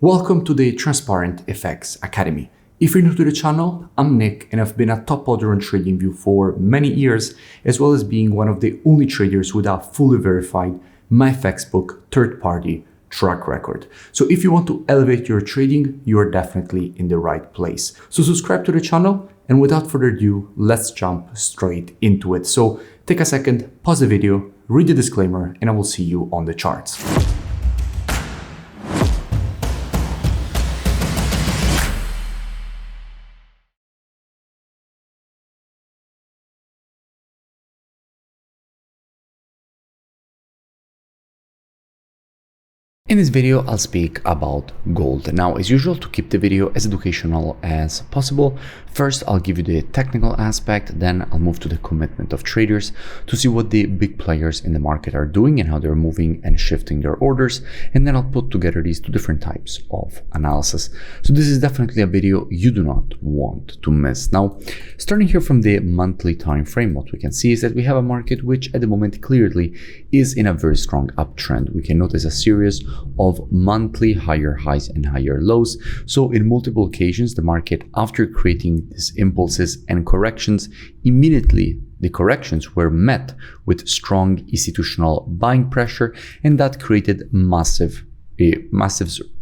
Welcome to the Transparent FX Academy. If you're new to the channel, I'm Nick and I've been a top hodler on TradingView for many years, as well as being one of the only traders with a fully verified MyFXBook third-party track record. So if you want to elevate your trading, you're definitely in the right place. So subscribe to the channel, and without further ado, let's jump straight into it. So take a second, pause the video, read the disclaimer, and I will see you on the charts. In this video, I'll speak about gold. Now, as usual, to keep the video as educational as possible, first I'll give you the technical aspect, then I'll move to the commitment of traders to see what the big players in the market are doing and how they're moving and shifting their orders, and then I'll put together these two different types of analysis. So this is definitely a video you do not want to miss. Now, starting here from the monthly time frame, what we can see is that we have a market which at the moment clearly is in a very strong uptrend. We can notice a series of monthly higher highs and higher lows. So in multiple occasions, the market, after creating these impulses and corrections, immediately the corrections were met with strong institutional buying pressure, and that created massive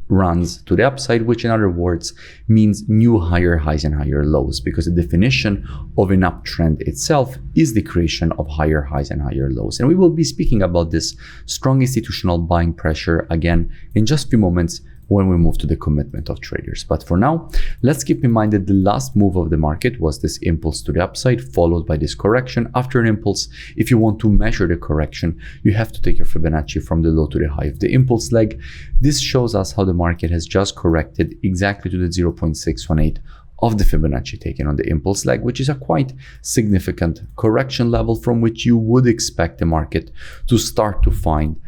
runs to the upside, which in other words means new higher highs and higher lows, because the definition of an uptrend itself is the creation of higher highs and higher lows. And we will be speaking about this strong institutional buying pressure again in just a few moments when we move to the commitment of traders. But for now, let's keep in mind that the last move of the market was this impulse to the upside, followed by this correction. After an impulse, if you want to measure the correction, you have to take your Fibonacci from the low to the high of the impulse leg. This shows us how the market has just corrected exactly to the 0.618 of the Fibonacci taken on the impulse leg, which is a quite significant correction level from which you would expect the market to start to find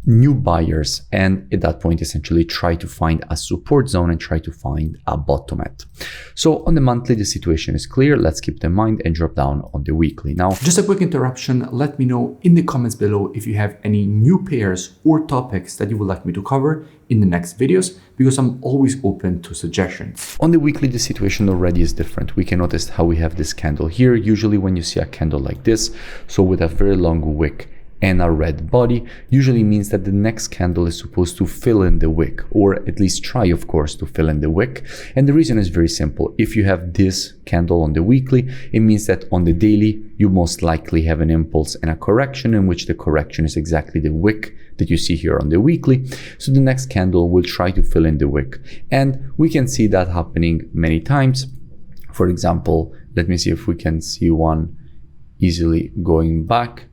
new buyers, and at that point essentially try to find a support zone and try to find a bottom at. So on the monthly, the situation is clear. Let's keep that in mind and drop down on the weekly. Now, just a quick interruption. Let me know in the comments below if you have any new pairs or topics that you would like me to cover in the next videos, because I'm always open to suggestions. On the weekly, the situation already is different. We can notice how we have this candle here. Usually when you see a candle like this, so with a very long wick and a red body, usually means that the next candle is supposed to fill in the wick, or at least try, of course, to fill in the wick. And the reason is very simple. If you have this candle on the weekly, it means that on the daily, you most likely have an impulse and a correction, in which the correction is exactly the wick that you see here on the weekly. So the next candle will try to fill in the wick. And we can see that happening many times. For example, let me see if we can see one easily going back.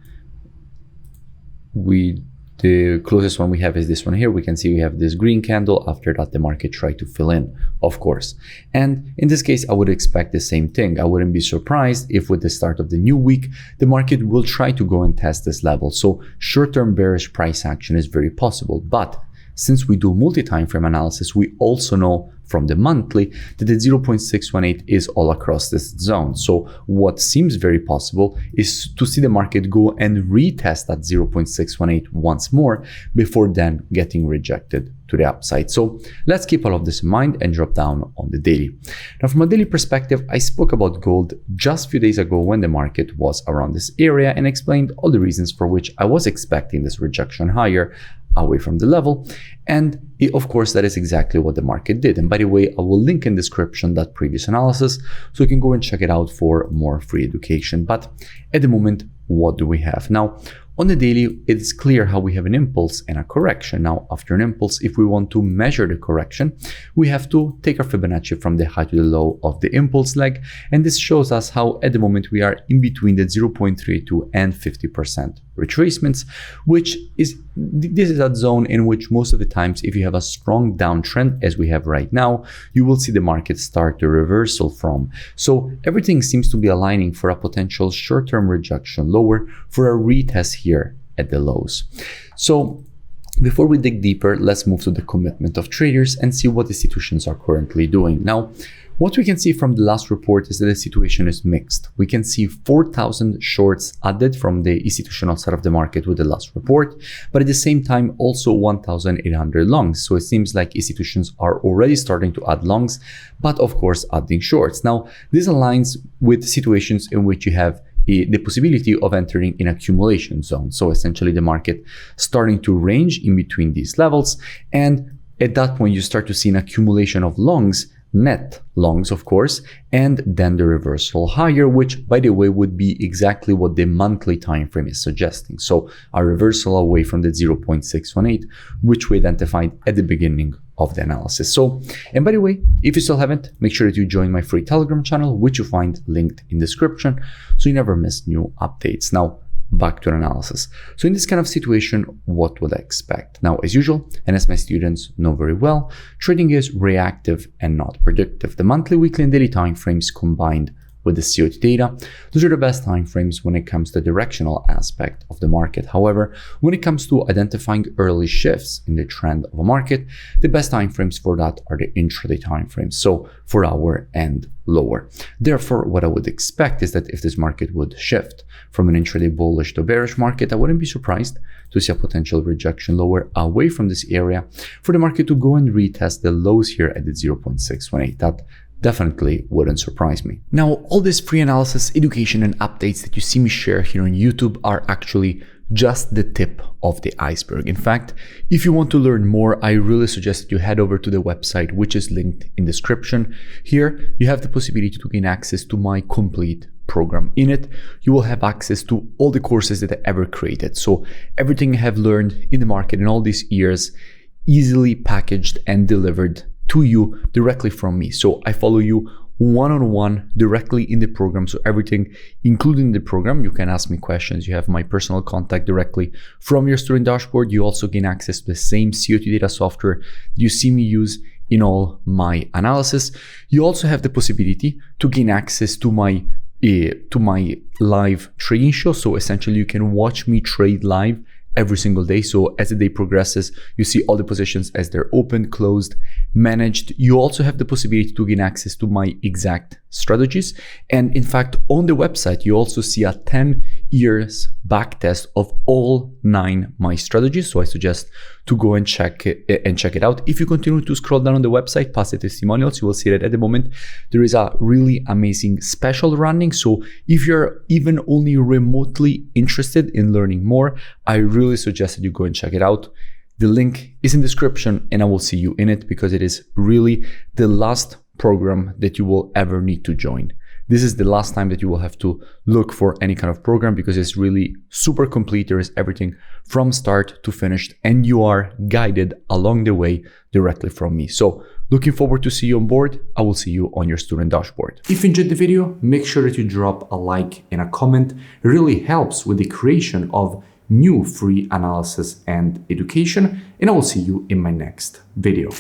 The closest one we have is this one here. We can see we have this green candle. After that, the market tried to fill in, of course. And in this case, I would expect the same thing. I wouldn't be surprised if with the start of the new week, the market will try to go and test this level. So short-term bearish price action is very possible. But since we do multi-time frame analysis, we also know from the monthly that the 0.618 is all across this zone. So what seems very possible is to see the market go and retest that 0.618 once more before then getting rejected to the upside. So let's keep all of this in mind and drop down on the daily. Now, from a daily perspective, I spoke about gold just a few days ago when the market was around this area and explained all the reasons for which I was expecting this rejection higher away from the level. And of course, that is exactly what the market did. And by the way, I will link in description that previous analysis, so you can go and check it out for more free education. But at the moment, what do we have? Now, on the daily, it's clear how we have an impulse and a correction. Now, after an impulse, if we want to measure the correction, we have to take our Fibonacci from the high to the low of the impulse leg. And this shows us how at the moment we are in between the 0.32 and 50% retracements, which is, this is that zone in which most of the times, if you have a strong downtrend as we have right now, you will see the market start the reversal from. So everything seems to be aligning for a potential short-term rejection lower, for a retest here at the lows. So Before we dig deeper, let's move to the commitment of traders and see what institutions are currently doing. Now, what we can see from the last report is that the situation is mixed. We can see 4,000 shorts added from the institutional side of the market with the last report, but at the same time also 1,800 longs. So it seems like institutions are already starting to add longs, but of course adding shorts. Now, this aligns with situations in which you have the possibility of entering in accumulation zone. So essentially the market starting to range in between these levels. And at that point, you start to see an accumulation of longs, net longs, of course, and then the reversal higher, which by the way would be exactly what the monthly time frame is suggesting. So a reversal away from the 0.618, which we identified at the beginning of the analysis. So, and by the way, if you still haven't, make sure that you join my free Telegram channel, which you find linked in the description, so you never miss new updates. Now, back to the analysis. So in this kind of situation, what would I expect? Now, as usual, and as my students know very well, trading is reactive and not predictive. The monthly, weekly, and daily time frames combined with the COT data, those are the best time frames when it comes to the directional aspect of the market. However, when it comes to identifying early shifts in the trend of a market, the best time frames for that are the intraday time frames, so 4 hour and lower. Therefore, what I would expect is that if this market would shift from an intraday bullish to bearish market, I wouldn't be surprised to see a potential rejection lower away from this area for the market to go and retest the lows here at the 0.618. That definitely wouldn't surprise me. Now, all this free analysis, education, and updates that you see me share here on YouTube are actually just the tip of the iceberg. In fact, if you want to learn more, I really suggest that you head over to the website, which is linked in the description. Here, you have the possibility to gain access to my complete program. In it, you will have access to all the courses that I ever created. So everything I have learned in the market in all these years, easily packaged and delivered to you directly from me. So I follow you one-on-one directly in the program. So everything, including the program, you can ask me questions. You have my personal contact directly from your student dashboard. You also gain access to the same COT data software that you see me use in all my analysis. You also have the possibility to gain access to my live trading show. So essentially you can watch me trade live every single day. So as the day progresses, you see all the positions as they're opened, closed, managed. You also have the possibility to gain access to my exact strategies. And in fact, on the website, you also see a 10 years back test of all 9 my strategies. So I suggest to go and check it out. If you continue to scroll down on the website past the testimonials, you will see that at the moment there is a really amazing special running. So if you're even only remotely interested in learning more, I really suggest that you go and check it out. The link is in the description and I will see you in it, because it is really the last program that you will ever need to join. This is the last time that you will have to look for any kind of program, because it's really super complete. There is everything from start to finished, and you are guided along the way directly from me. So looking forward to see you on board. I will see you on your student dashboard. If you enjoyed the video, make sure that you drop a like and a comment. It really helps with the creation of new free analysis and education, and I will see you in my next video.